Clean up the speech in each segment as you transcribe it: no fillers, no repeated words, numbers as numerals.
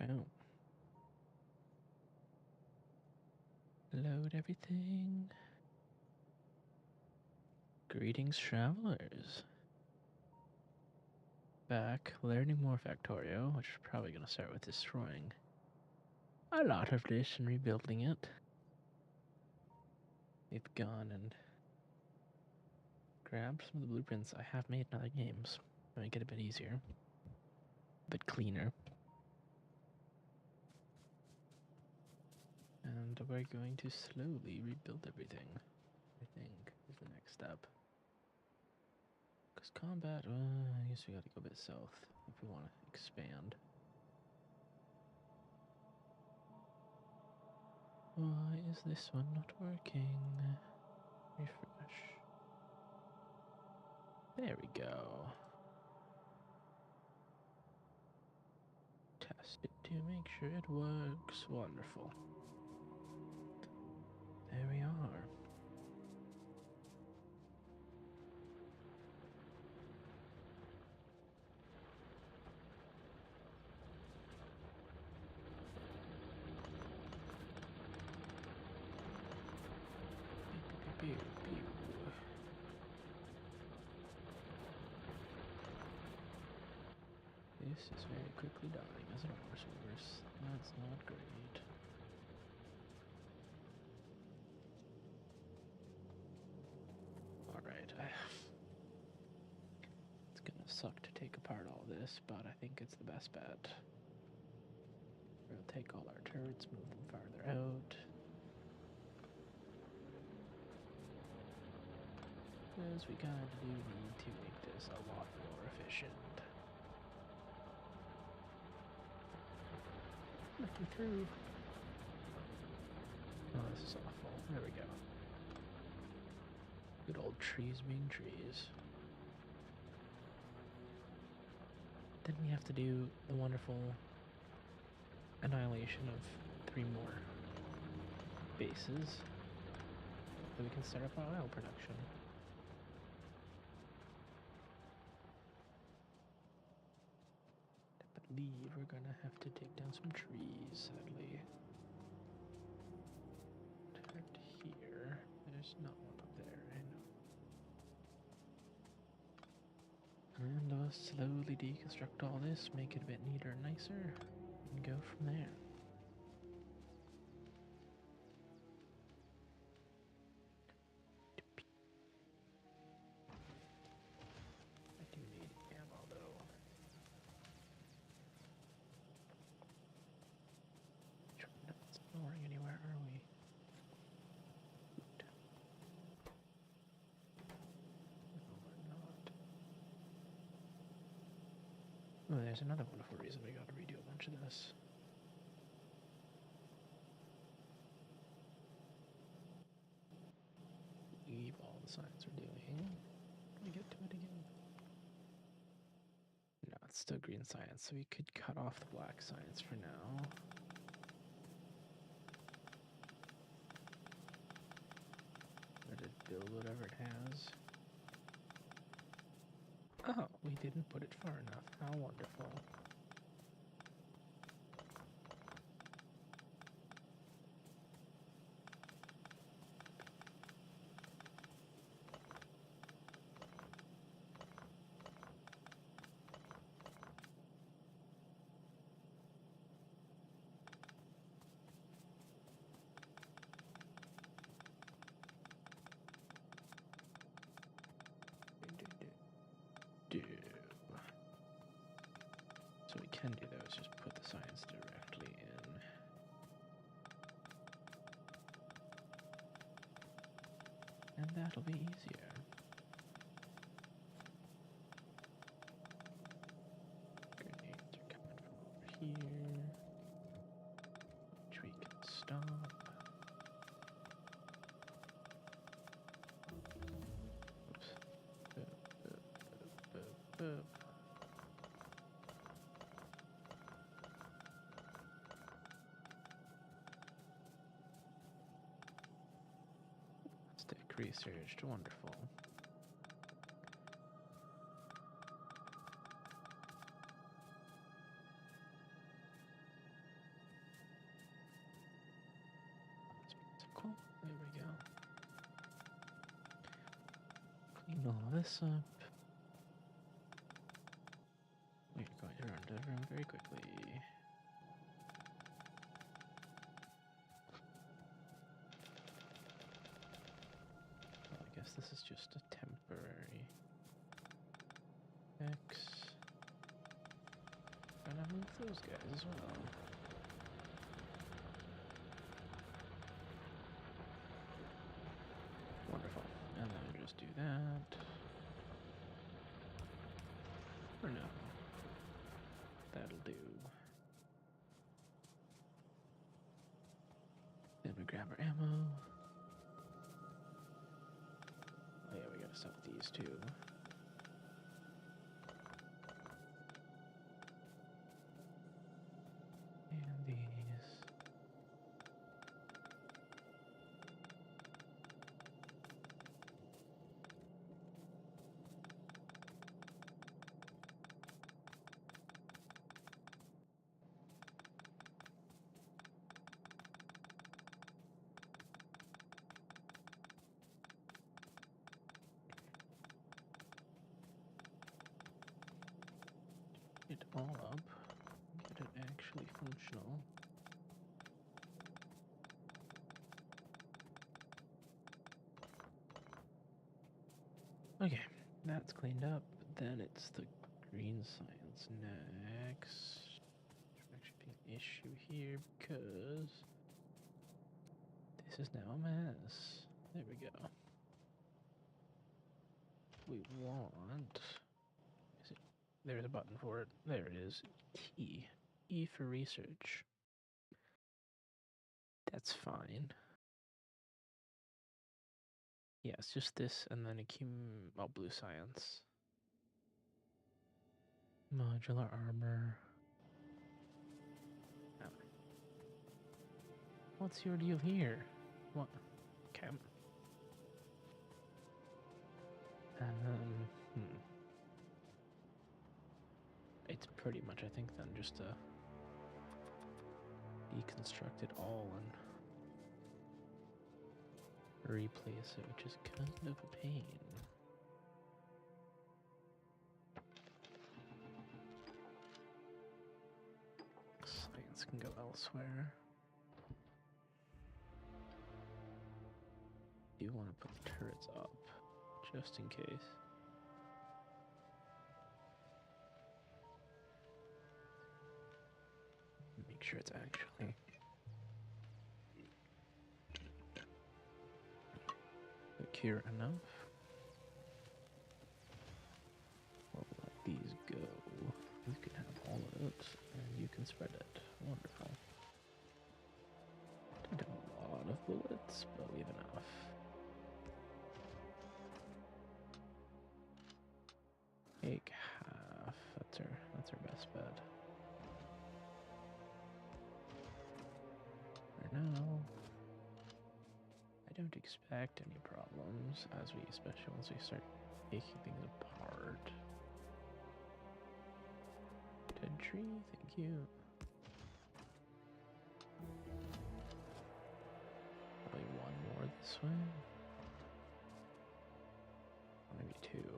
go. Load everything. Greetings, travelers. Back, learning more Factorio, which is probably going to start with destroying a lot of this and rebuilding it. We've gone and grabbed some of the blueprints I have made in other games to make it a bit easier, a bit cleaner. And we're going to slowly rebuild everything, I think, is the next step. Because combat, I guess we gotta go a bit south if we want to expand. Why is this one not working? Refresh. There we go. Test it to make sure it works. Wonderful. There we are. Pew, pew, pew. This is very quickly dying as an ore source. That's not great. Alright, it's gonna suck to take apart all this, but I think it's the best bet. We'll take all our turrets, move them farther out. Because we kind of do need to make this a lot more efficient. Lucky through. Oh, this is awful. There we go. Good old trees being trees. Then we have to do the wonderful annihilation of 3 more bases so we can start up our oil production. I believe we're gonna have to take down some trees, sadly. Turret here. There's not one up there, I know. And I'll slowly deconstruct all this, make it a bit neater and nicer, and go from there. I do need ammo though. We're not exploring anywhere, are we? No, we're not. Oh, there's another wonderful reason we gotta redo a bunch of this. Leave all the signs we're doing. We get to it again. No, it's still green science, so we could cut off the black science for now. Let it build whatever it has. Oh, we didn't put it far enough. How wonderful. So what we can do though is just put the science directly in. And that'll be easier. Grenades are coming from over here, which we can stop. Oops. Boop, boop, boop, boop, boop. Researched, wonderful. Cool. There we go. Clean all this up. We're going around the room very quickly. Well, I guess this is just a temporary X. And I move those guys as well. Wonderful. And then just do that. Or no. That'll do. Then we grab our ammo. Oh yeah, we gotta stop these two. And these. It all up, get it actually functional. Okay, that's cleaned up. Then it's the green science next. There should be an issue here because this is now a mess. There we go. We want. There's a button for it. There it is. T. E for research. That's fine. Yeah, it's just this and then blue science. Modular armor. Oh. What's your deal here? What? Okay. It's pretty much, I think, then just to deconstruct it all and replace it, which is kind of a pain. Science can go elsewhere. You want to put the turrets up, just in case. Make sure it's actually secure enough. We'll let these go. You can have all of it, and you can spread it. Wonderful. Don't have a lot of bullets, but we have enough. Take half. That's our best bet. For now, I don't expect any problems especially once we start taking things apart. Dead tree, thank you. Probably one more this way. Maybe two.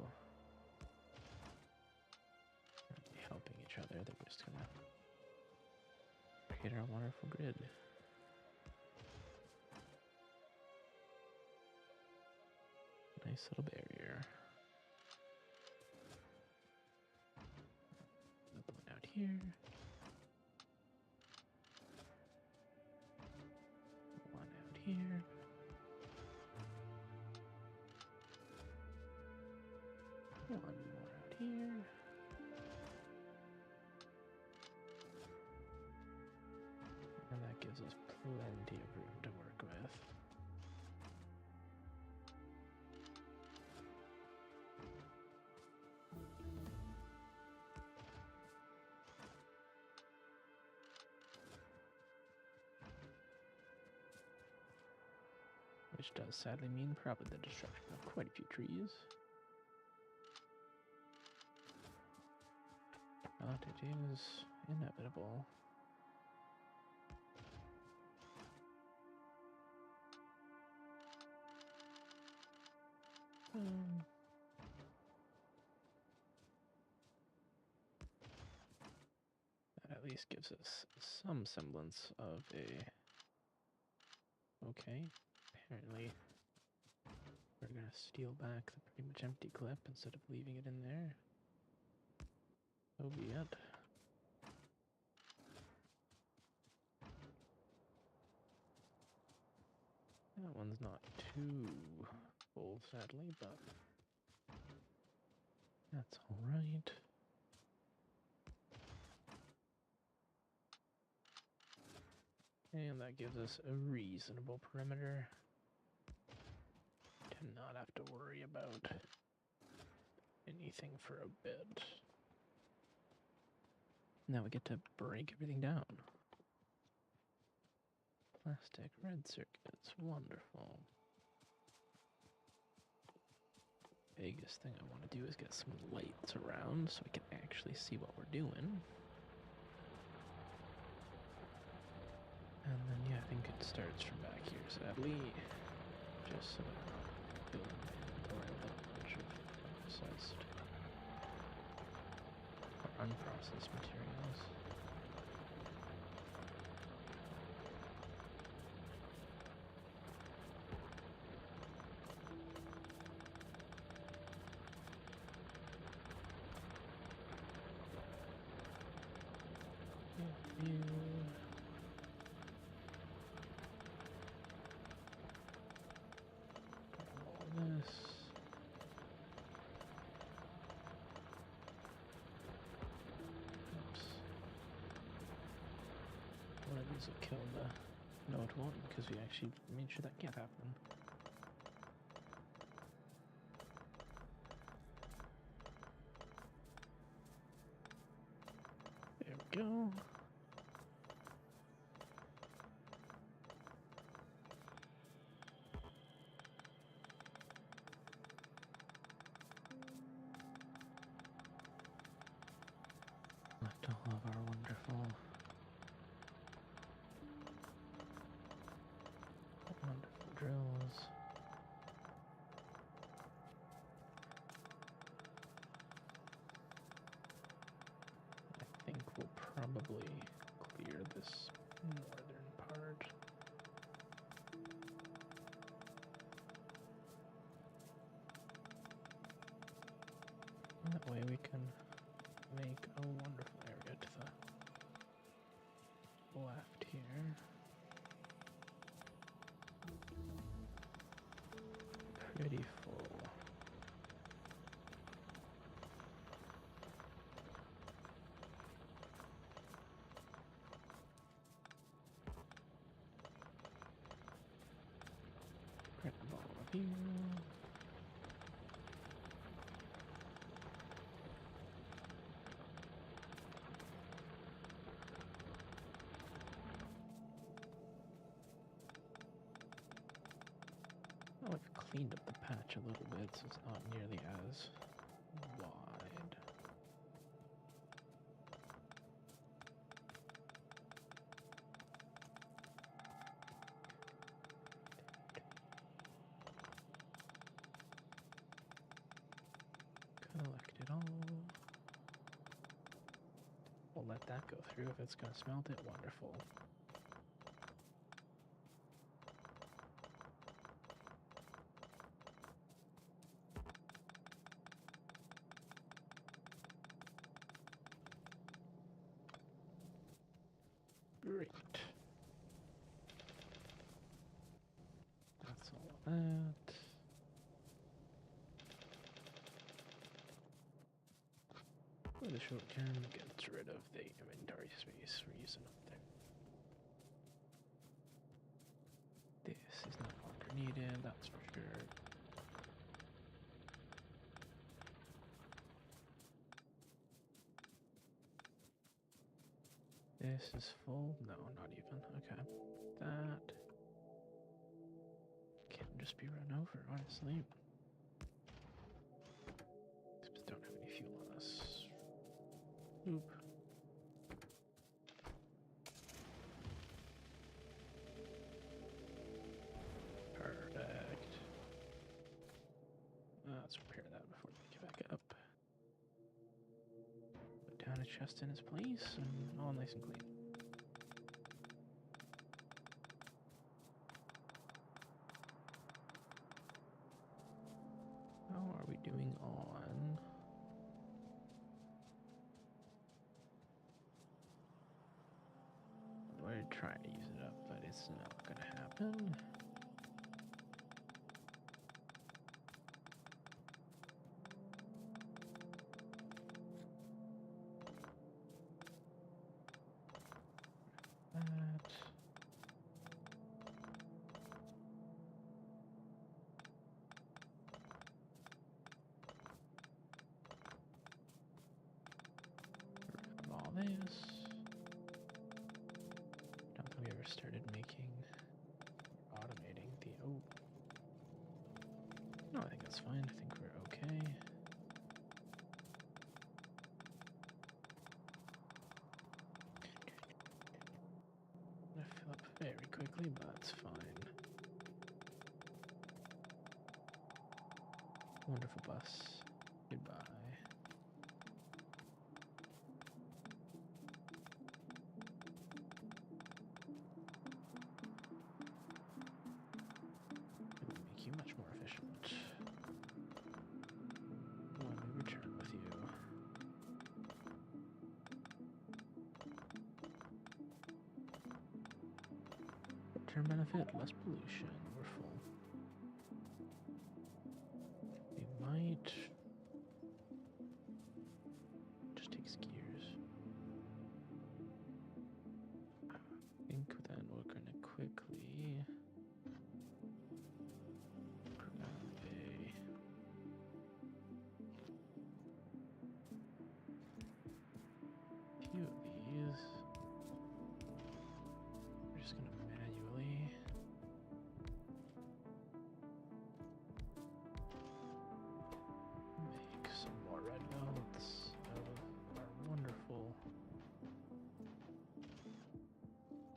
Helping each other, they're just gonna create our wonderful grid. Nice little barrier. Another one out here. One out here. One more out here. And that gives us plenty of room to work with. Which does sadly mean probably the destruction of quite a few trees. But it is inevitable. That at least gives us some semblance of a... Okay, apparently we're gonna steal back the pretty much empty clip instead of leaving it in there. So be it. That one's not too full, sadly, but that's alright. And that gives us a reasonable perimeter to not have to worry about anything for a bit. Now we get to break everything down. Plastic red circuits, wonderful. Biggest thing I want to do is get some lights around so we can actually see what we're doing. And then, yeah, I think it starts from back here, sadly, just so that we're not filling my inventory with a bunch of processed or unprocessed materials. Does it kill the... No, it won't, because we actually made sure that can't happen. There we go. Left all of our wonderful drills. I think we'll probably clear this northern part. That way we can make a wonderful area to the left here. Pretty full. Print them all up here. Oh, I've cleaned up the patch a little bit, so it's not nearly as wide. Collect it all. We'll let that go through. If it's going to smelt it, wonderful. Great. That's all that. For the short term, gets rid of the inventory space we're using up there. This is no longer needed, that's for sure. This is full? No, not even. Okay. That can just be run over, honestly. Just don't have any fuel on us. Oop. Perfect. find a chest in its place, and all nice and clean. How are we doing on? We're trying to use it up, but it's not gonna happen. That. Of all this. Don't think we ever started making or automating the No, I think that's fine. I think we're okay. I'm gonna fill up very quickly, but that's fine. Wonderful bus. Goodbye. It will make you much more efficient when we return with you. Term benefit, less pollution. We're full. We might just take skiers. I think then we're gonna quickly grab a few of these. We're just gonna manually make some more red belts out of our wonderful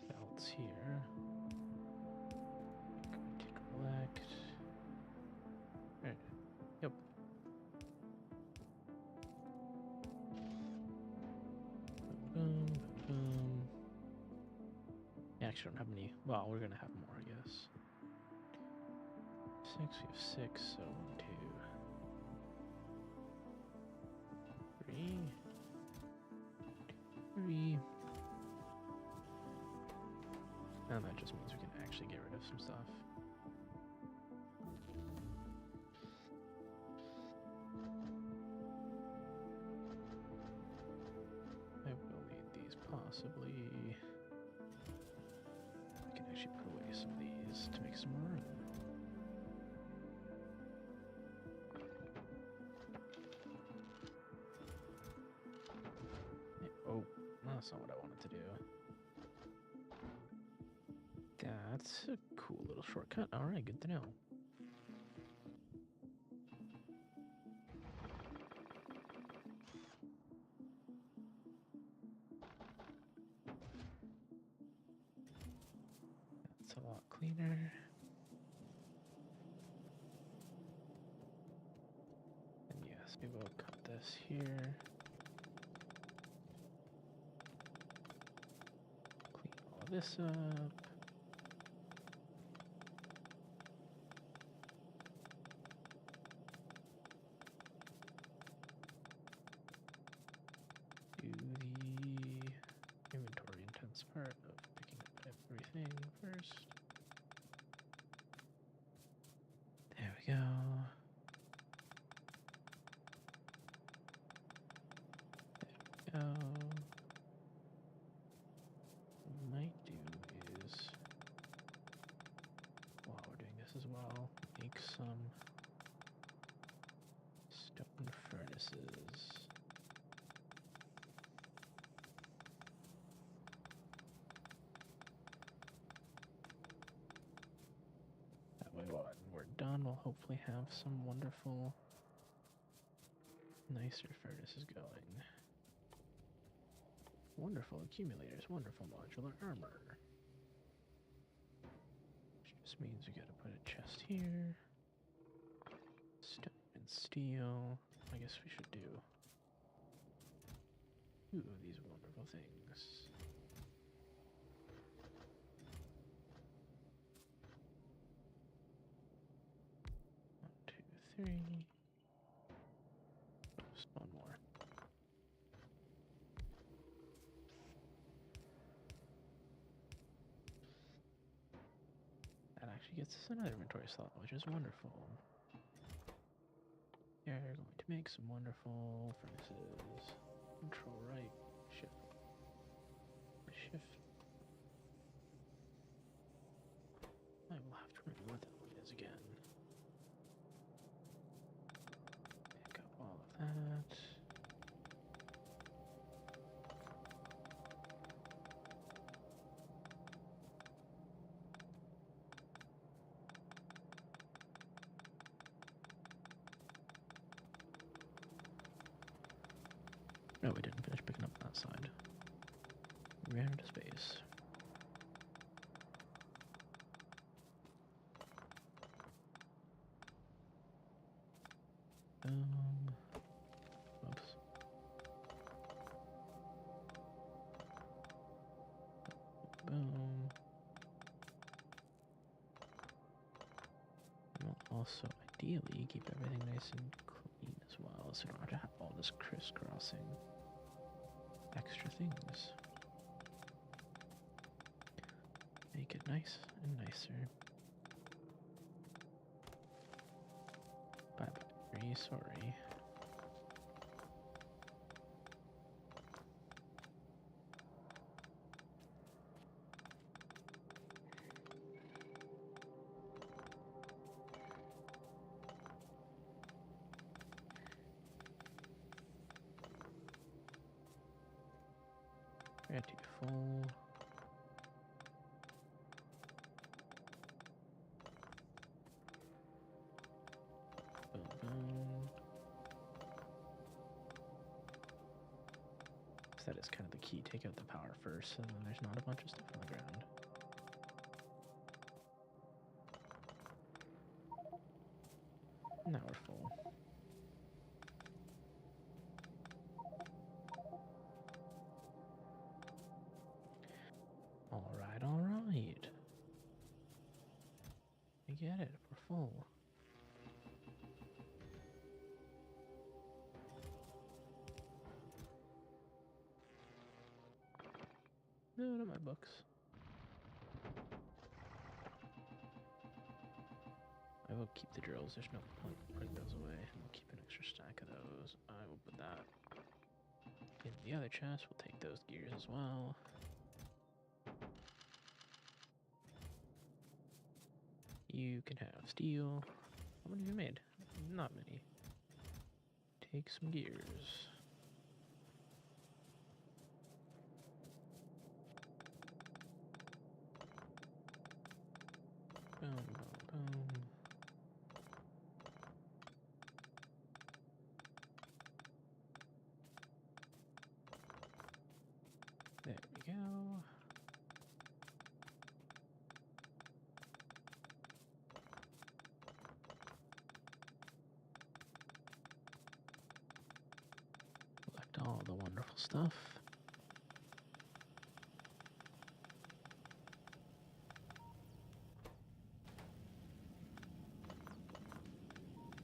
belts here. Going to collect. Right. Yep. Boom, boom. Yeah, actually, don't have any. Well, we're gonna have more, I guess. 6, we have 6, so 1, 2, 3, 3. And that just means we can actually get rid of some stuff. I will need these possibly. I can actually put away some of these to make some more room. Oh, that's not what I wanted to do. That's a cool little shortcut. Alright, good to know. That's a lot cleaner. And yes, we will cut this here. Clean all this up. Do the inventory intense part of picking up everything first. There we go. There we go. What we might do is, while we're doing this as well, make some stone furnaces. That way, when we're done, we'll hopefully have some wonderful, nicer furnaces going. Wonderful accumulators, wonderful modular armor. Which just means we gotta put a chest here. Stone and steel. I guess we should do two of these wonderful things. 1, 2, 3. Just one more. That actually gets us another inventory slot, which is wonderful. They're going to make some wonderful furnaces. Control right, shift. Shift. I will have to remember what that one is again. Pick up all of that. No, we didn't finish picking up that side. We ran out of space. Oops. Boom. And we'll also ideally keep everything nice and clean as well, so we don't have to have all this crisscrossing extra things. Make it nice and nicer. Bye bye. Very sorry. Ready, full. Boom, boom. So that is kind of the key. Take out the power first, so then there's not a bunch of stuff on the ground. Now we're full. Alright, alright. I get it, we're full. No, not my books. I will keep the drills, there's no point putting those away. I'll keep an extra stack of those. I will put that in the other chest. We'll take those gears as well. You can have steel. How many have you made? Not many. Take some gears. Boom, boom, boom. There we go. Collect all the wonderful stuff.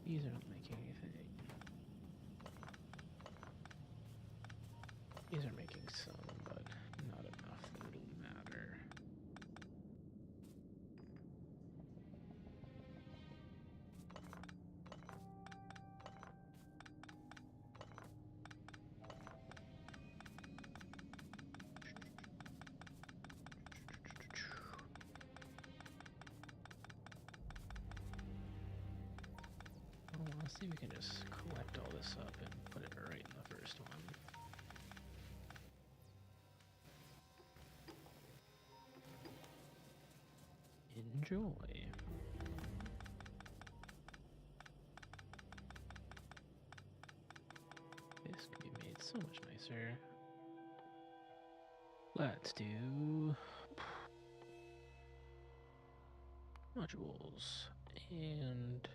These are not making anything. These are making some, but not enough that it'll matter. Well, let's see if we can just collect all this up and put it right in the first one. Enjoy. This could be made so much nicer. Let's do modules, and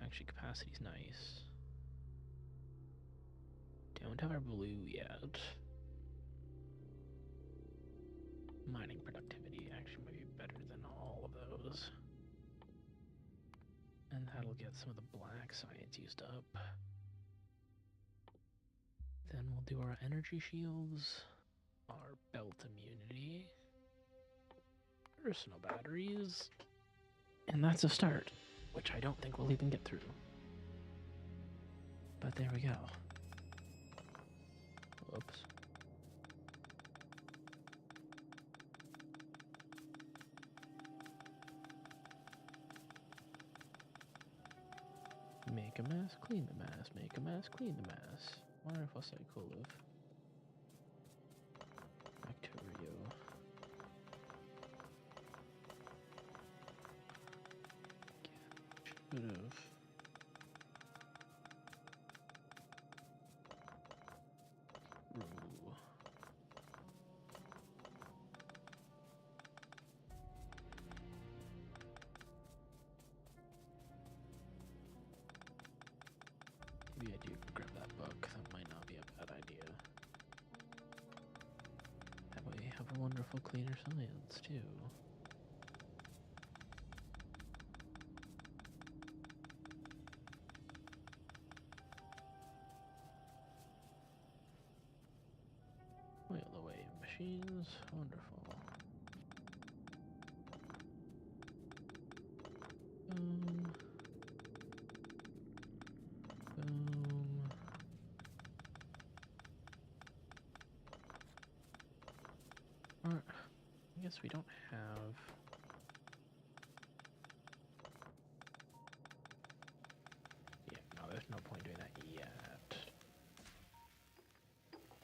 actually capacity's nice. Don't have our blue yet. Mining productivity actually might be better than all of those. And that'll get some of the black science used up. Then we'll do our energy shields, our belt immunity, personal batteries, and that's a start, which I don't think we'll even get through. But there we go. Whoops. Make a mess, clean the mess, make a mess, clean the mess. Wonderful cycle of Factorio. Should've. Ooh. Maybe I do grab that book. That might not be a bad idea. That way we have a wonderful cleaner science too. Wheel away machines. Wonderful. I guess we don't have. Yeah, no, there's no point doing that yet.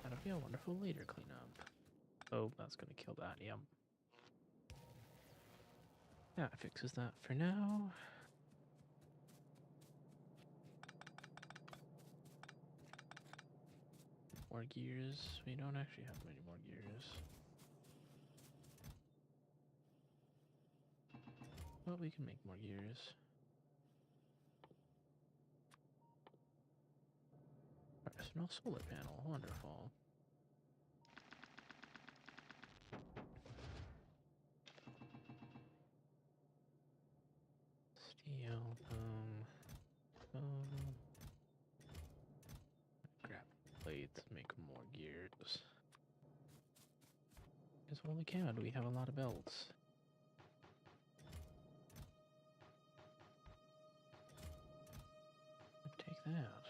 That'll be a wonderful later cleanup. Oh, that's gonna kill that, yep. That fixes that for now. More gears. We don't actually have many more gears. But we can make more gears. Personal solar panel, wonderful. Steel, grab plates, make more gears. Because holy cow, do we have a lot of belts? Take that.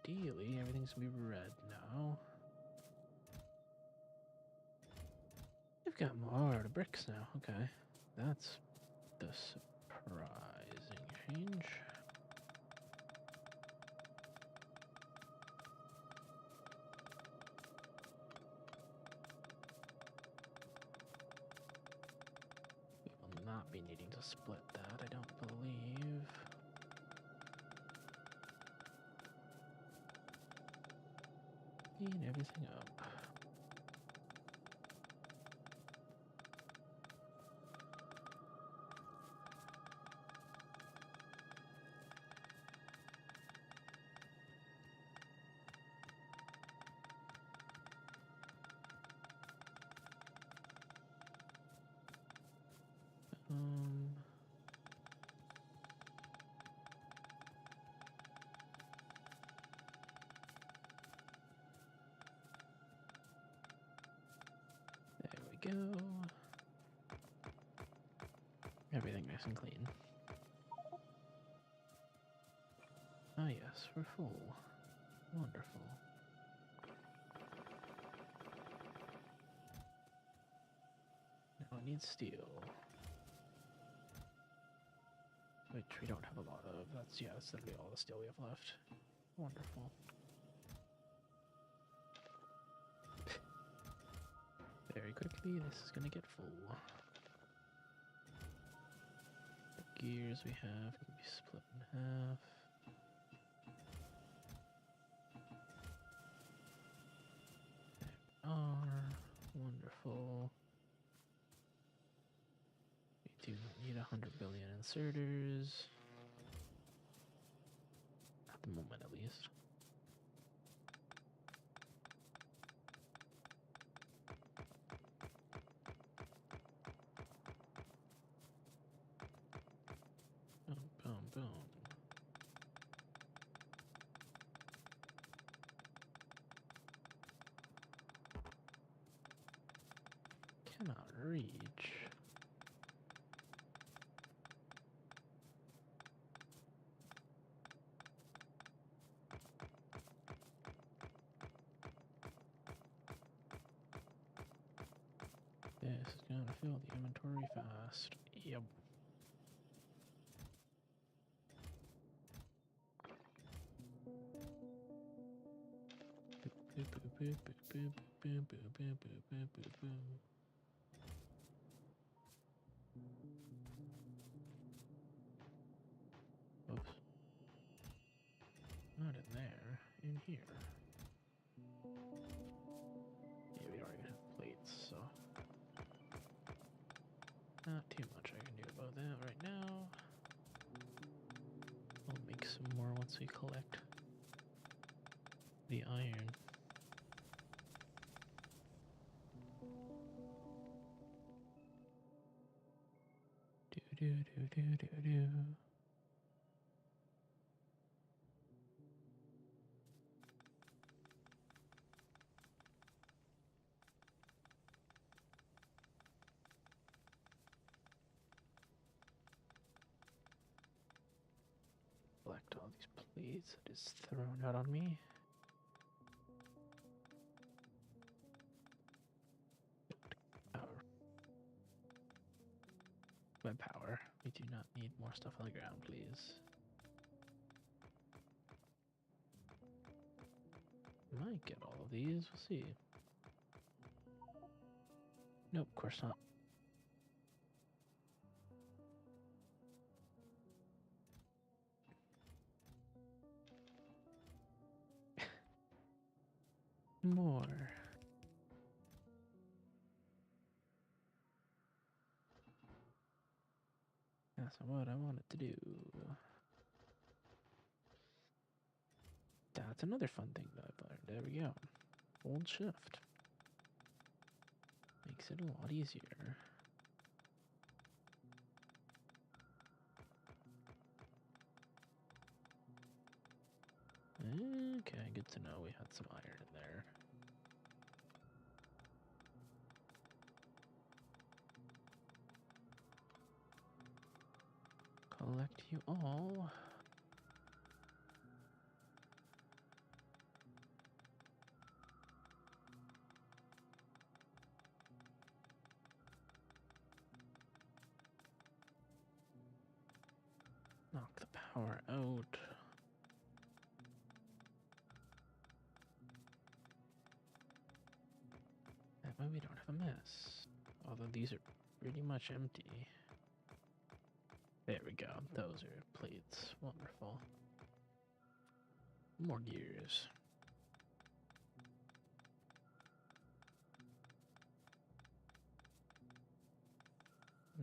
Ideally, everything's gonna be red now. We've got more bricks now. Okay, that's the surprising change. We will not be needing to split that, I don't believe. Clean everything up. There we go. Everything nice and clean. Ah yes, we're full. Wonderful. Now I need steel. Which we don't have a lot of. That's that'll be all the steel we have left. Wonderful. Very quickly, this is gonna get full. The gears we have can be split in half. There we are. Wonderful. We do need 100 billion inserters. At the moment, least. Boom, boom, boom. Cannot reach. This is gonna fill the inventory fast. Yep. Oops. Not in there. In here. Yeah, we already have plates, so not too much I can do about that right now. We'll make some more once we collect the iron. Do. Collect all these plates that is thrown out on me. Power. By power. We do not need more stuff on the ground, please. Might get all of these, we'll see. Nope, of course not. More. That's what I wanted to do. That's another fun thing that I've learned. There we go. Hold shift. Makes it a lot easier. Okay, good to know we had some iron in there. Collect you all. Knock the power out. That way we don't have a mess. Although these are pretty much empty. There we go. Those are plates. Wonderful. More gears.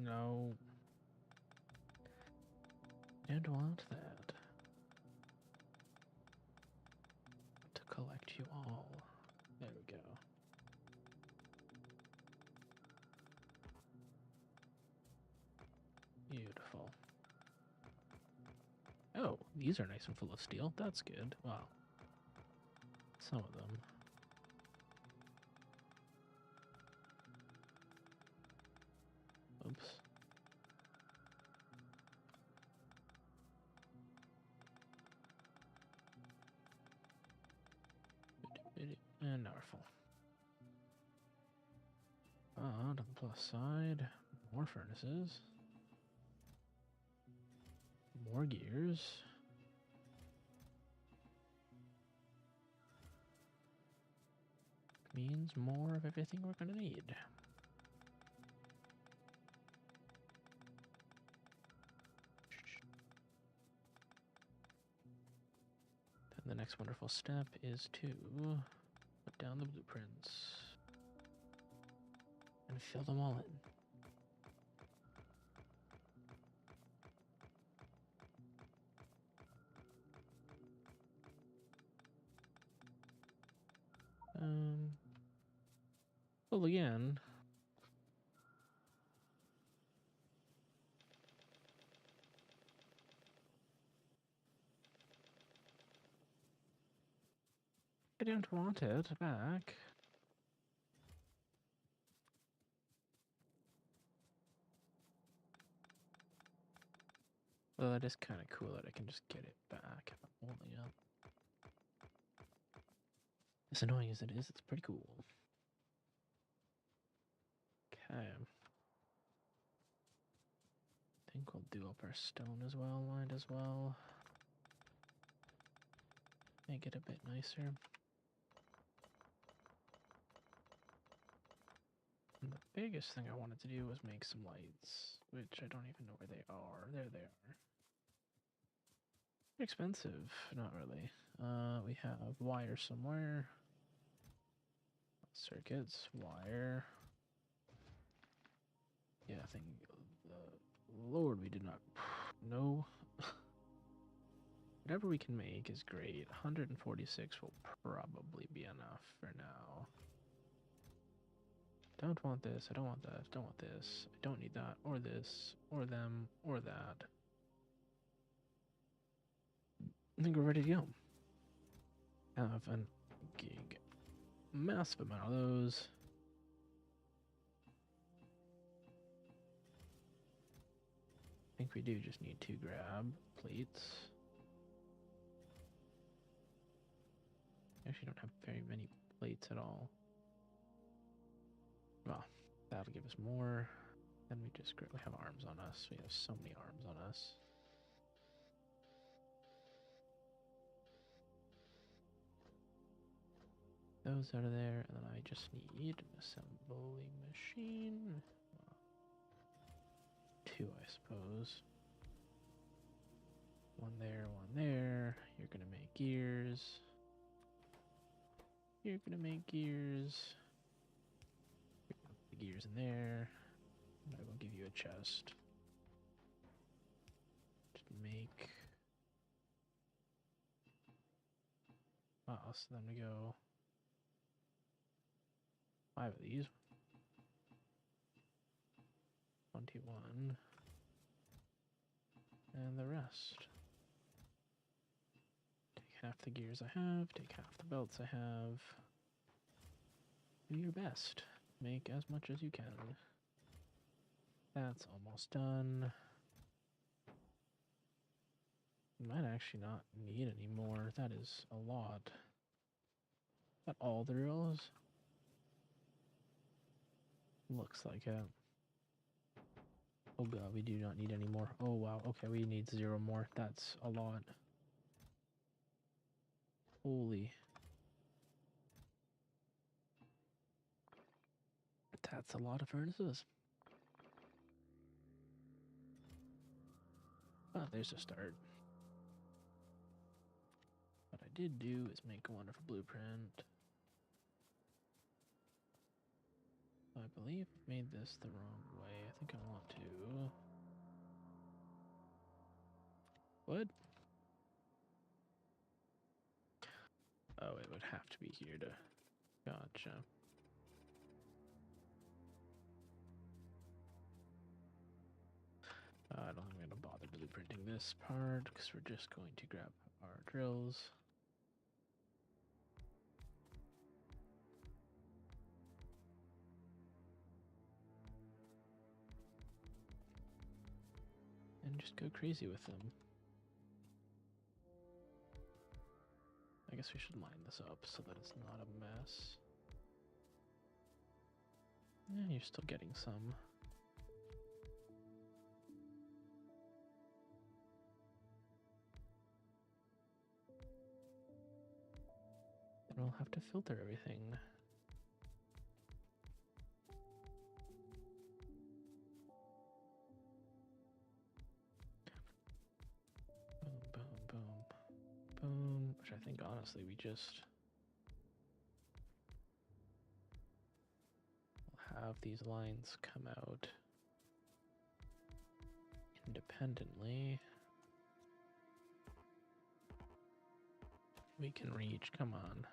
No. Don't want that. To collect you all. There we go. Beautiful. Oh, these are nice and full of steel. That's good. Wow. Some of them. Oops. And now we're full. On the plus side, more furnaces. More gears. Means more of everything we're gonna need. Then the next wonderful step is to put down the blueprints and fill them all in. Full again. I don't want it back. Well, it is kind of cool that I can just get it back if I'm only up. As annoying as it is, it's pretty cool. Okay. I think we'll do up our stone as well, might as well. Make it a bit nicer. And the biggest thing I wanted to do was make some lights, which I don't even know where they are. There they are. Expensive, not really. We have wire somewhere. Circuits, wire. Yeah, I think, Lord, we did not know. Whatever we can make is great. 146 will probably be enough for now. Don't want this, I don't want that, don't want this, I don't need that, or this, or them, or that. I think we're ready to go. Have a gig. Massive amount of those. I think we do just need 2 grab plates. Actually don't have very many plates at all. Well, that'll give us more. Then we have arms on us. We have so many arms on us. Those out of there, and then I just need an assembly machine. Well, 2, I suppose. 1 there, 1 there. You're gonna make gears. You're gonna make gears. You're gonna put the gears in there. And I will give you a chest. Just make. Wow, so then we go 5 of these. 21. And the rest. Take half the gears I have, take half the belts I have. Do your best. Make as much as you can. That's almost done. Might actually not need any more. That is a lot. Is that all the drills? Looks like it. Oh god, we do not need any more. Oh wow, okay, we need 0 more. That's a lot. Holy. That's a lot of furnaces. Oh, there's a start. What I did do is make a wonderful blueprint. I believe I made this the wrong way. I think I want to... What? Oh, it would have to be here to... Gotcha. I don't think I'm going to bother blueprinting this part, because we're just going to grab our drills. And just go crazy with them. I guess we should line this up so that it's not a mess. Yeah, you're still getting some. Then we'll have to filter everything. Boom, boom, boom, boom. Which I think honestly we just will have these lines come out independently. We can reach, come on.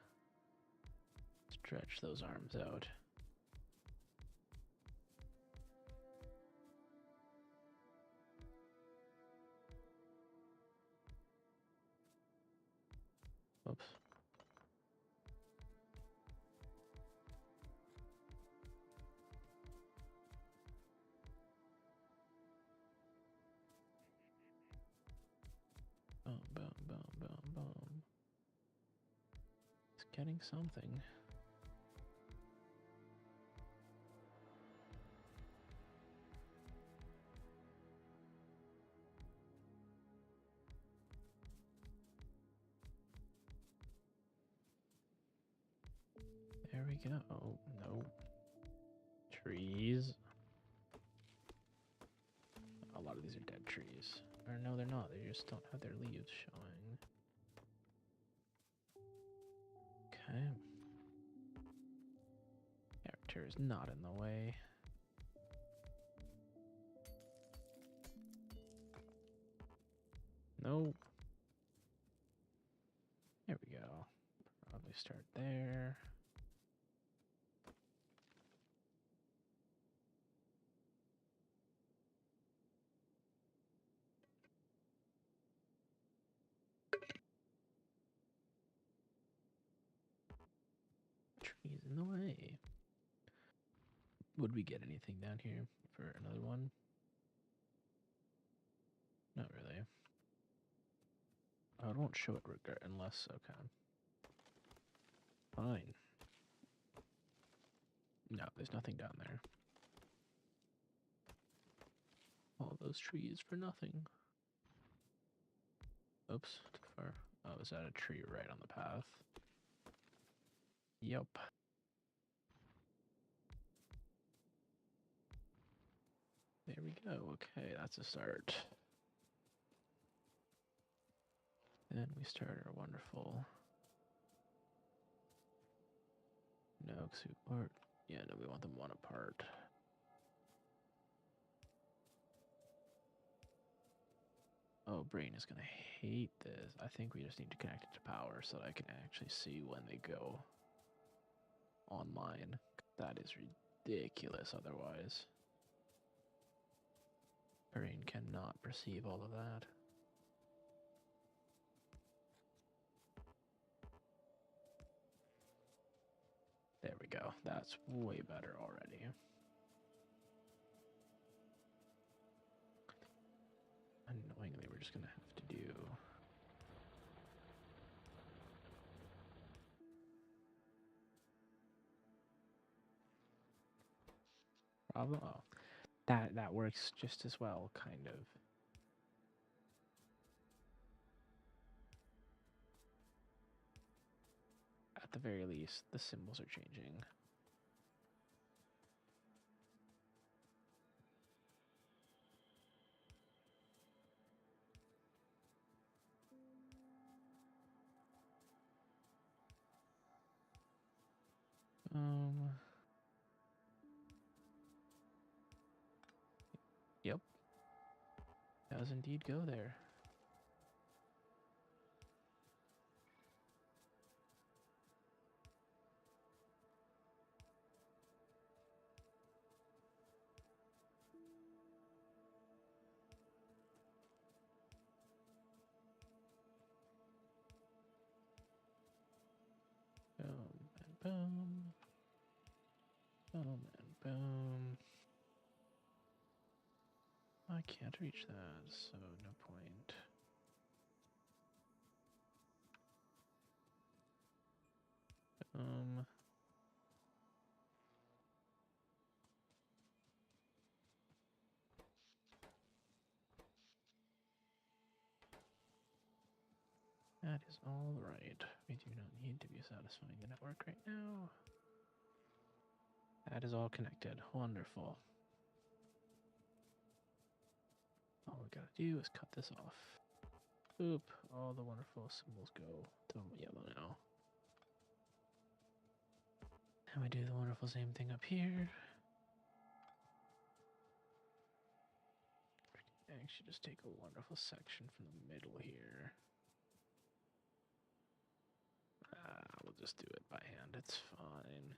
Stretch those arms out. Oops. Boom, boom, boom, boom, boom. It's getting something. There we go. Oh, no. Trees. A lot of these are dead trees. Or no, they're not. They just don't have their leaves showing. Okay. Character is not in the way. Nope. There we go. Probably start there. Trees in the way. Would we get anything down here for another one? Not really. Oh, it won't show it unless, okay. Fine. No, there's nothing down there. All those trees for nothing. Oops, too far. Oh, is that a tree right on the path? Yep. There we go. Okay, that's a start. Then we start our wonderful... No, apart. Yeah, no, we want them one apart. Oh, Brain is gonna hate this. I think we just need to connect it to power so that I can actually see when they go online. That is ridiculous otherwise. Brain cannot perceive all of that. There we go. That's way better already. Annoyingly, we're just gonna have to do... Problem? Oh, that works just as well, kind of. At the very least, the symbols are changing. Yep. Does indeed go there. Boom and boom. Boom and boom. I can't reach that, so no point. That is all right. We do not need to be satisfying the network right now. That is all connected. Wonderful. All we gotta do is cut this off. Boop. All the wonderful symbols go to yellow now. And we do the wonderful same thing up here. Actually, just take a wonderful section from the middle here. We'll just do it by hand. It's fine.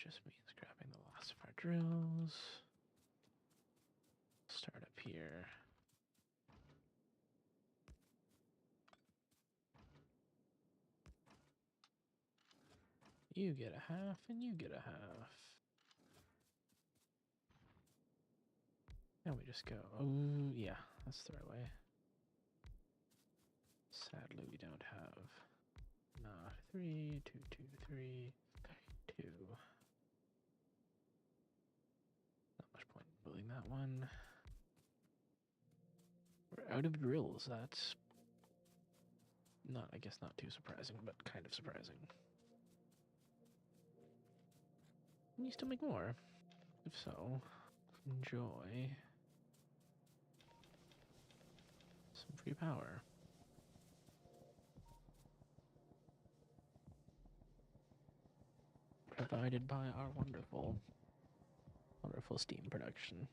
just means grabbing the last of our drills. Start up here. You get a half, and you get a half. And we just go, oh, yeah, that's the right way. Sadly, we don't have not 3, 2, 2, 3, 2. Not much point in building that one. We're out of drills. That's not, I guess, not too surprising, but kind of surprising. Can you still make more? If so, enjoy some free power. Provided by our wonderful, wonderful steam production.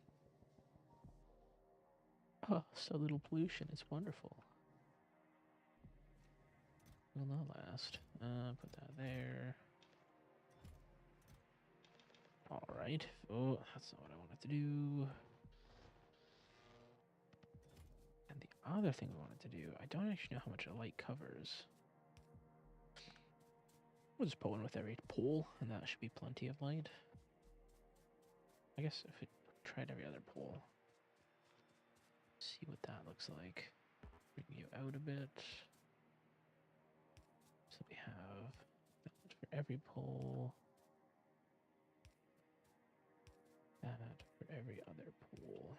Oh, so little pollution. It's wonderful. Will not last. Put that there. Alright. Oh, that's not what I wanted to do. And the other thing we wanted to do, I don't actually know how much a light covers. We'll just put one with every pole, and that should be plenty of light. I guess if we tried every other pole. See what that looks like. Bring you out a bit. So we have that for every pole. That for every other pole.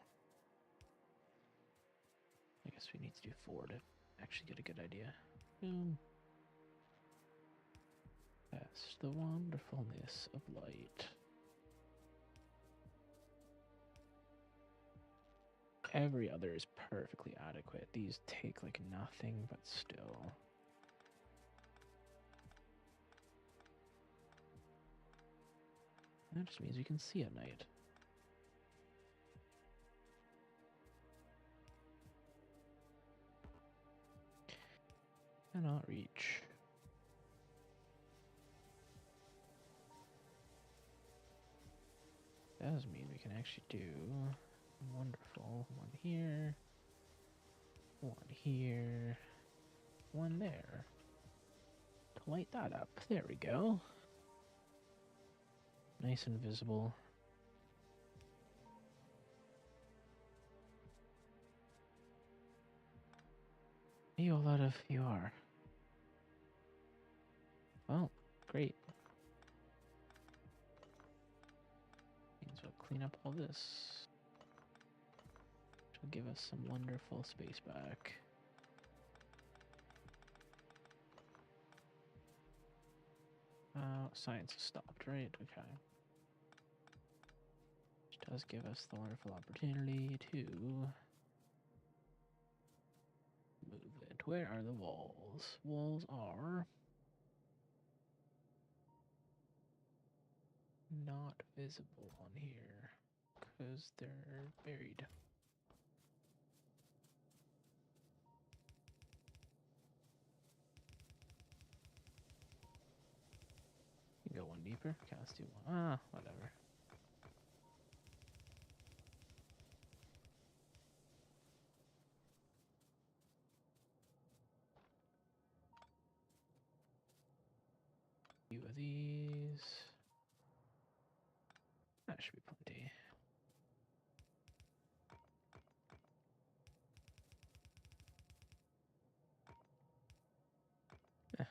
I guess we need to do 4 to actually get a good idea. Boom. That's the wonderfulness of light. Every other is perfectly adequate. These take like nothing, but still. That just means we can see at night. Cannot reach. Does mean we can actually do wonderful. One here. One here. One there. To light that up. There we go. Nice and visible. You a lot of you are. Well, great. Means we'll clean up all this. Which will give us some wonderful space back. Science has stopped, right? Okay. Which does give us the wonderful opportunity to move it. Where are the walls? Walls are not visible on here because they're buried. You can go one deeper. Okay, let's do one. Whatever. Few of these. That should be plenty.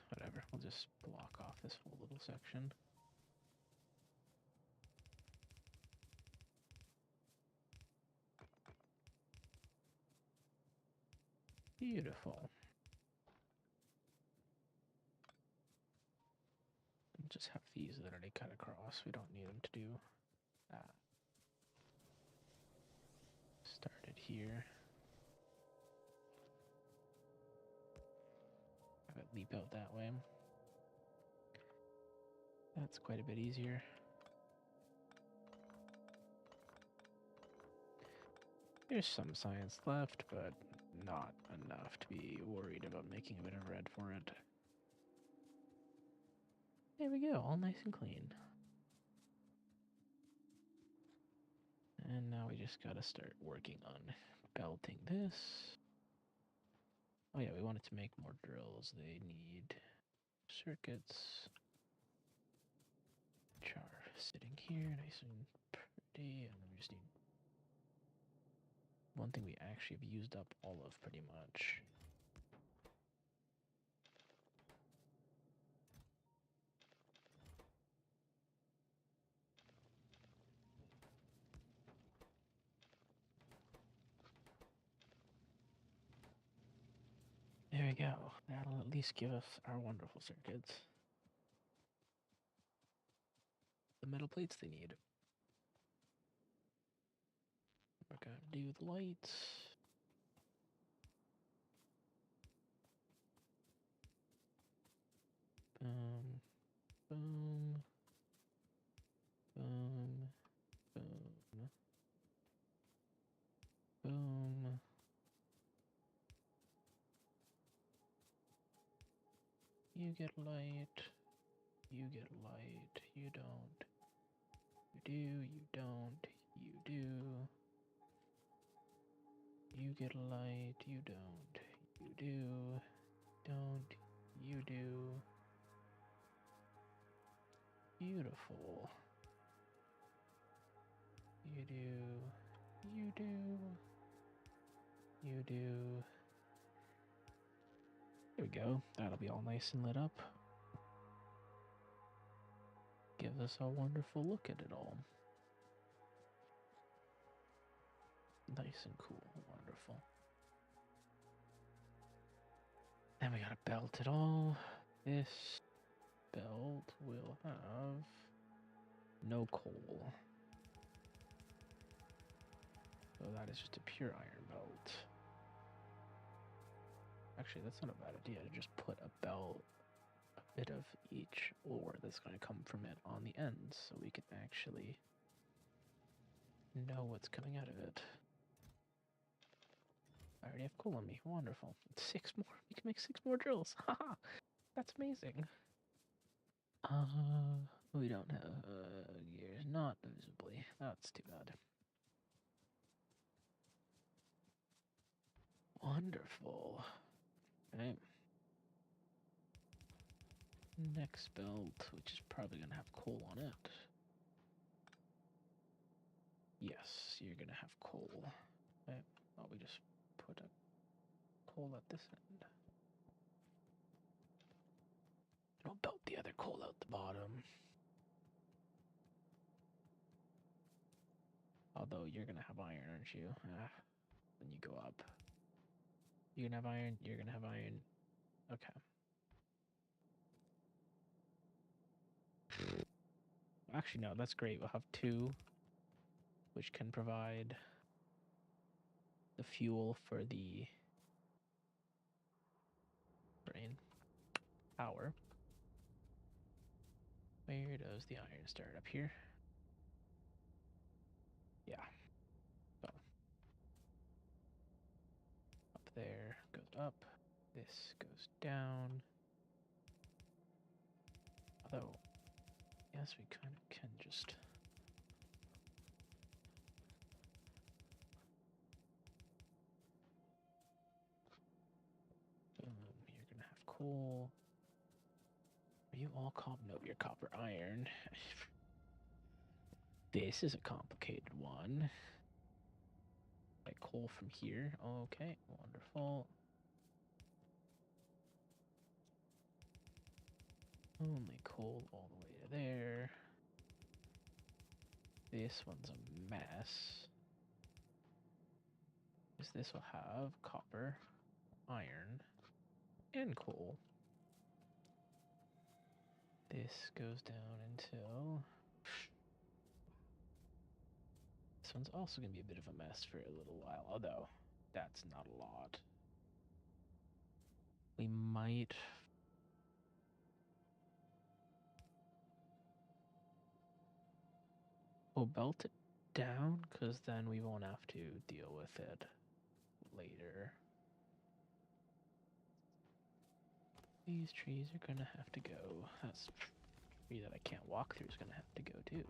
Whatever. We'll just block off this whole little section. Beautiful. We'll just have these literally cut across. We don't need them to do that. Started here. Have it leap out that way. That's quite a bit easier. There's some science left, but not enough to be worried about making a bit of red for it. There we go, all nice and clean. And now we just gotta start working on belting this. Oh yeah, we wanted to make more drills. They need circuits, which are sitting here, nice and pretty, and then we just need one thing we actually have used up all of pretty much. There we go. That'll at least give us our wonderful circuits. The metal plates they need. We're gonna do the lights. Boom, boom, boom, boom, boom. You get light. You get light. You don't. You do. You don't. You do. You get light. You don't. You do. Don't. You do. Beautiful. You do. You do. You do. There we go. That'll be all nice and lit up. Give us a wonderful look at it all. Nice and cool. Wonderful. Then we gotta belt it all. This belt will have no coal. So that is just a pure iron belt. Actually, that's not a bad idea to just put a belt, a bit of each ore that's going to come from it on the ends so we can actually know what's coming out of it. I already have coal on me. Wonderful. 6 more. We can make 6 more drills. Haha. That's amazing. We don't have gears. Not visibly. That's too bad. Wonderful. Okay. Next belt, which is probably going to have coal on it. Yes, you're going to have coal. Okay. Oh, we just put a coal at this end. I'll belt the other coal out the bottom. Although you're going to have iron, aren't you? When you go up. You're going to have iron, you're going to have iron. Okay. Actually, no, that's great. We'll have 2, which can provide the fuel for the brain power. Where does the iron start? Up here? Yeah. So, up there, goes up. This goes down. Although, yes, we kind of can just... Boom, you're gonna have coal. Are you all copper? No, you're copper iron. This is a complicated one. Like coal from here. Okay, wonderful. Only coal all the way to there. This one's a mess. Because this will have copper, iron, and coal. This goes down until... This one's also going to be a bit of a mess for a little while, although that's not a lot. We might... We'll belt it down, because then we won't have to deal with it later. These trees are going to have to go. That's a tree that I can't walk through is going to have to go too.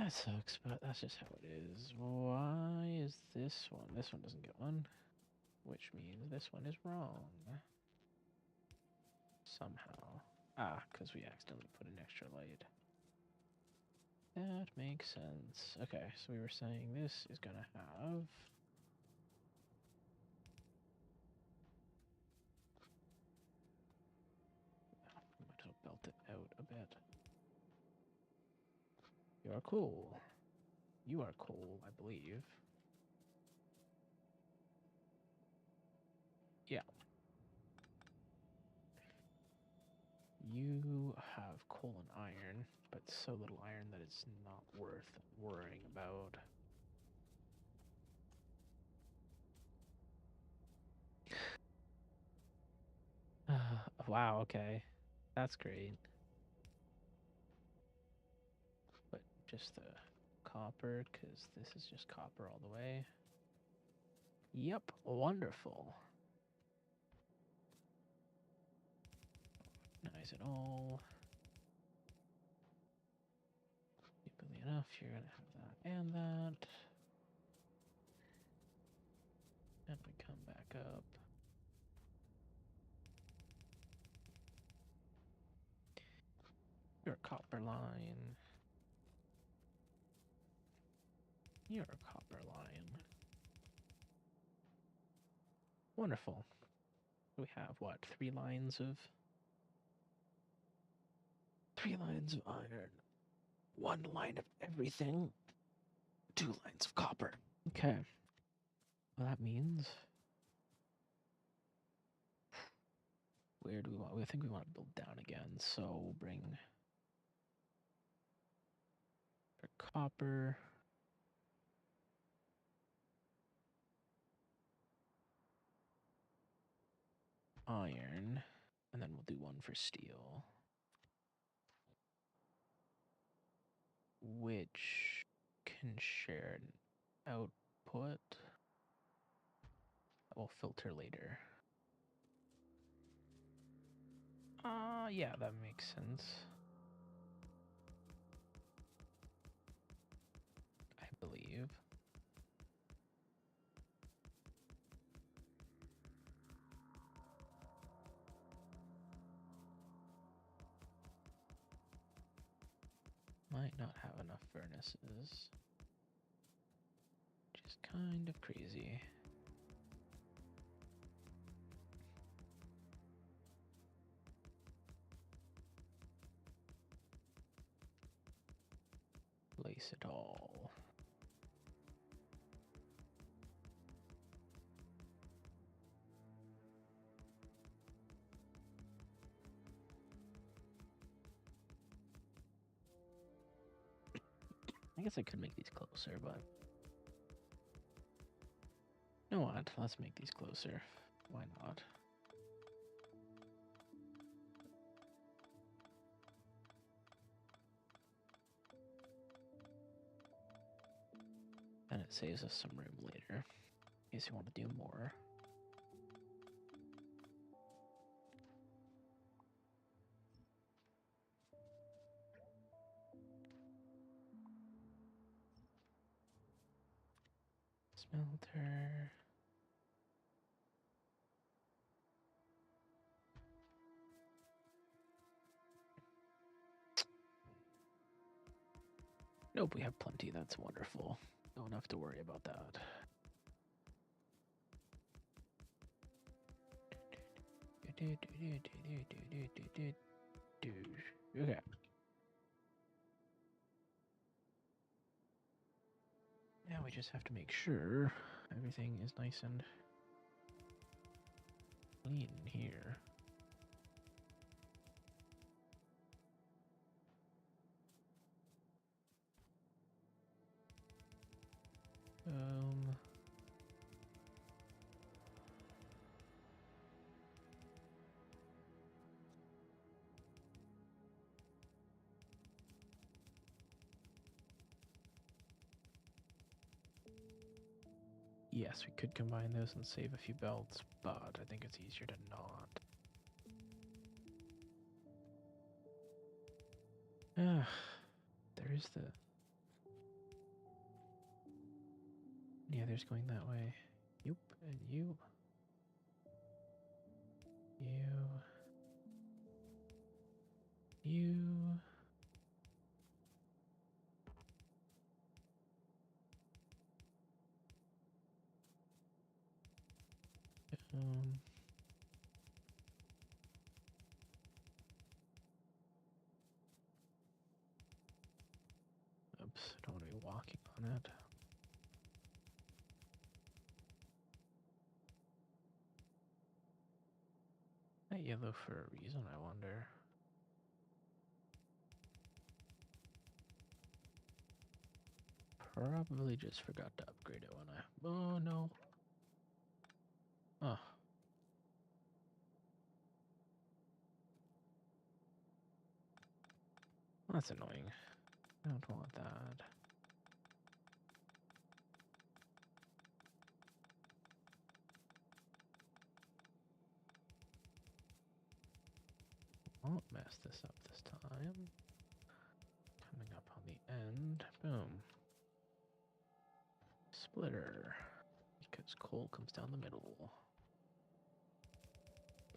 That sucks, but that's just how it is. Why is this one? This one doesn't get one, which means this one is wrong. Somehow. Ah, because we accidentally put an extra light. That makes sense. Okay, so we were saying this is gonna have... I might as well belt it out a bit. You are cool. You are cool, I believe. Yeah. You have coal and iron, but so little iron that it's not worth worrying about. Wow, okay. That's great. But just the copper, because this is just copper all the way. Yep, wonderful. Nice it all. Equally enough, you're gonna have that and that. And we come back up. You're a copper line. You're a copper line. Wonderful. We have what? 3 lines of iron. 1 line of everything. 2 lines of copper. Okay. Well, that means where do we want? I think we want to build down again. So we'll bring for copper. Iron, and then we'll do 1 for steel, which can share an output that will filter later. Yeah, that makes sense. I believe. Might not have enough furnaces. Which is kind of crazy. Place it all. I guess I could make these closer, but you know what? Let's make these closer. Why not? And it saves us some room later, in case you want to do more. Smelter. Nope, we have plenty. That's wonderful. Don't have to worry about that. Okay. Now we just have to make sure everything is nice and clean here. Yes, we could combine those and save a few belts, but I think it's easier to not. There is the Any others going that way? Yep, and you. You. Oops, I don't want to be walking on it. That yellow for a reason, I wonder. Probably just forgot to upgrade it when I... Oh, no. Oh. That's annoying. I don't want that. Won't mess this up this time. Coming up on the end. Boom. Splitter. Because coal comes down the middle.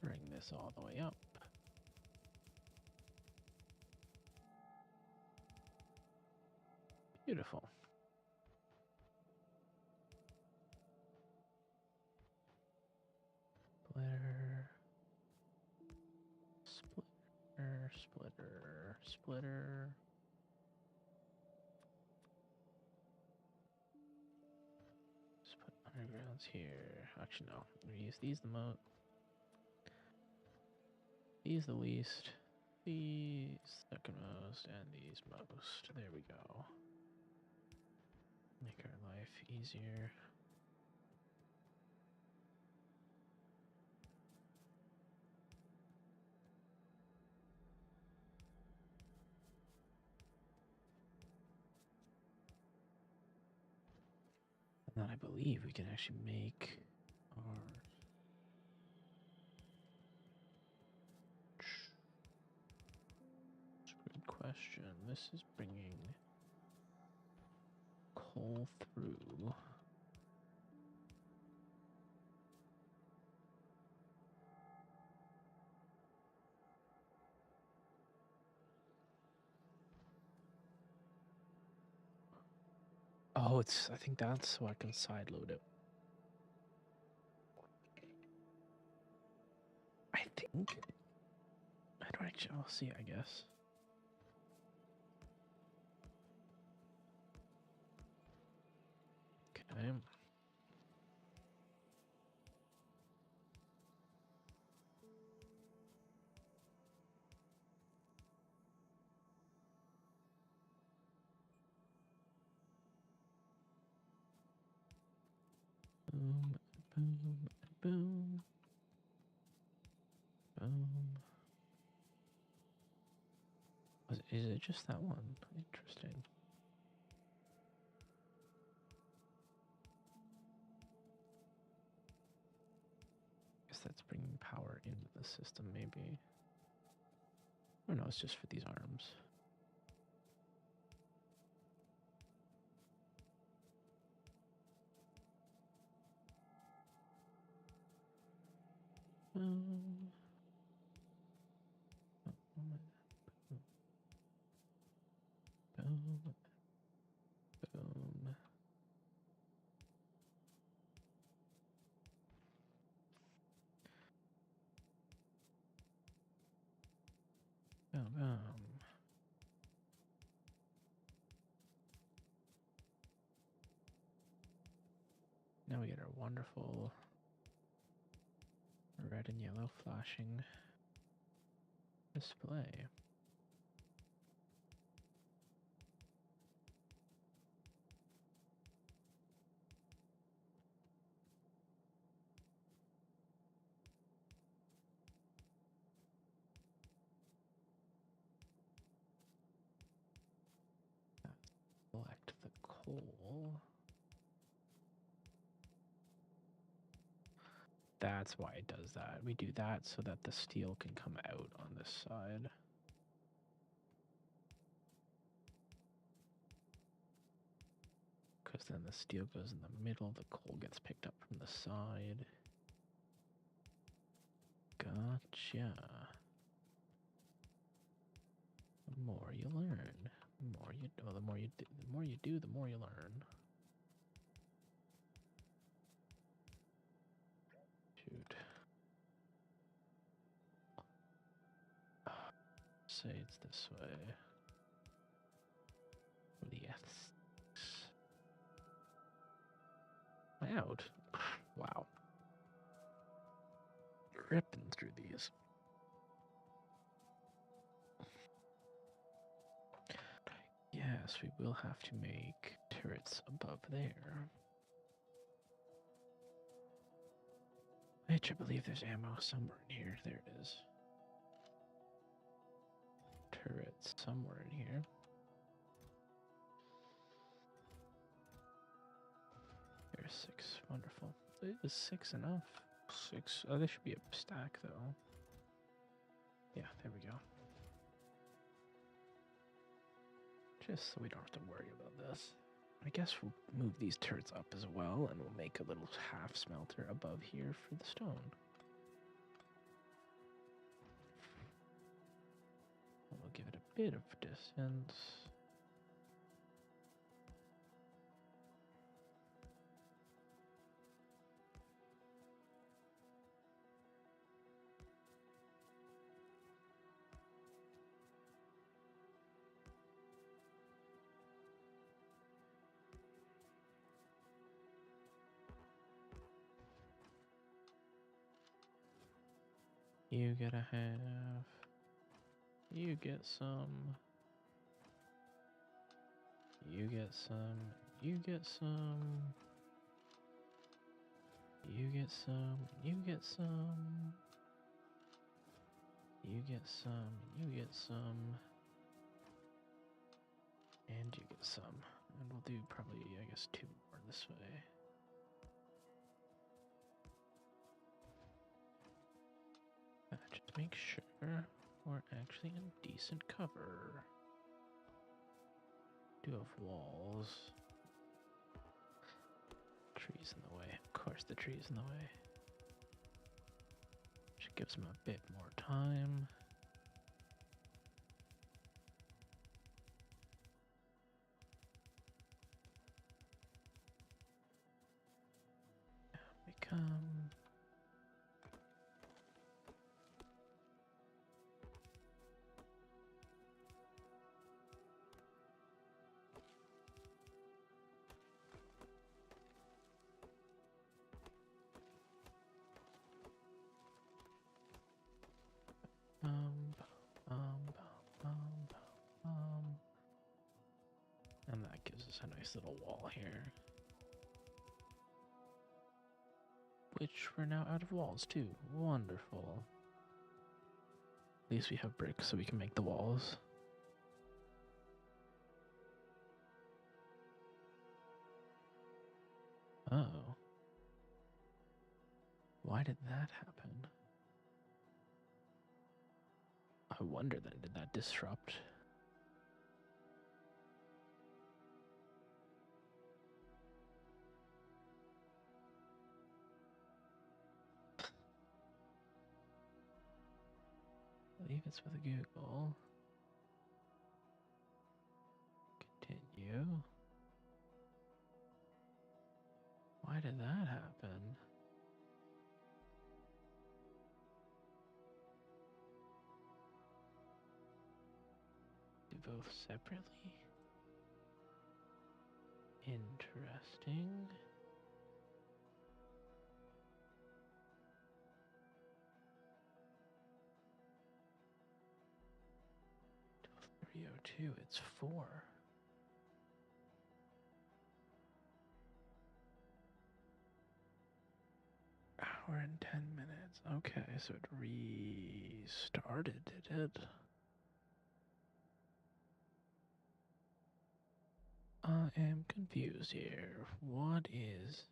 Bring this all the way up. Beautiful. Splitter. Splitter. Just put undergrounds here. Actually, no. We use these the most. These the least. These second most, and these most. There we go. Make our life easier. And then I believe we can actually make our... That's a good question. This is bringing coal through. Oh, it's... I think that's so I can side load it. I think... I don't actually... I'll see, I guess. Okay. Boom, boom, boom. Boom. Is it just that one? Interesting. Guess that's bringing power into the system, maybe. Oh no, it's just for these arms. Boom. Boom. Boom. Boom. Boom. Boom. Now we get our wonderful red and yellow flashing display. Select the coal. That's why it does that. We do that so that the steel can come out on this side. Because goes, then the steel goes in the middle, the coal gets picked up from the side. Gotcha. The more you learn, the more you do, the more you do, the more you learn. Shoot. Say it's this way. Yes. Out. Wow. Ripping through these. Yes, we will have to make turrets above there. Which I believe there's ammo somewhere in here. There it is. Turrets somewhere in here. There's 6. Wonderful. Is 6 enough? 6. Oh, there should be a stack though. Yeah, there we go. Just so we don't have to worry about this. I guess we'll move these turrets up as well, and we'll make a little half smelter above here for the stone. We'll give it a bit of distance. You gotta have. You get some. You get some. You get some. You get some. You get some. You get some. You get some. And you get some. And we'll do probably, I guess, 2 more this way. Just make sure we're actually in decent cover. Do have walls. Trees in the way. Of course the tree's in the way. Which gives them a bit more time. We come. And that gives us a nice little wall here. Which we're now out of walls too. Wonderful. At least we have bricks so we can make the walls. Oh. Why did that happen? I wonder then, did that disrupt? I believe it's with Google. Continue. Why did that happen? Do both separately? Interesting. $302, it's 4. Hour and 10 minutes. Okay, so it restarted, did it? I am confused here. What is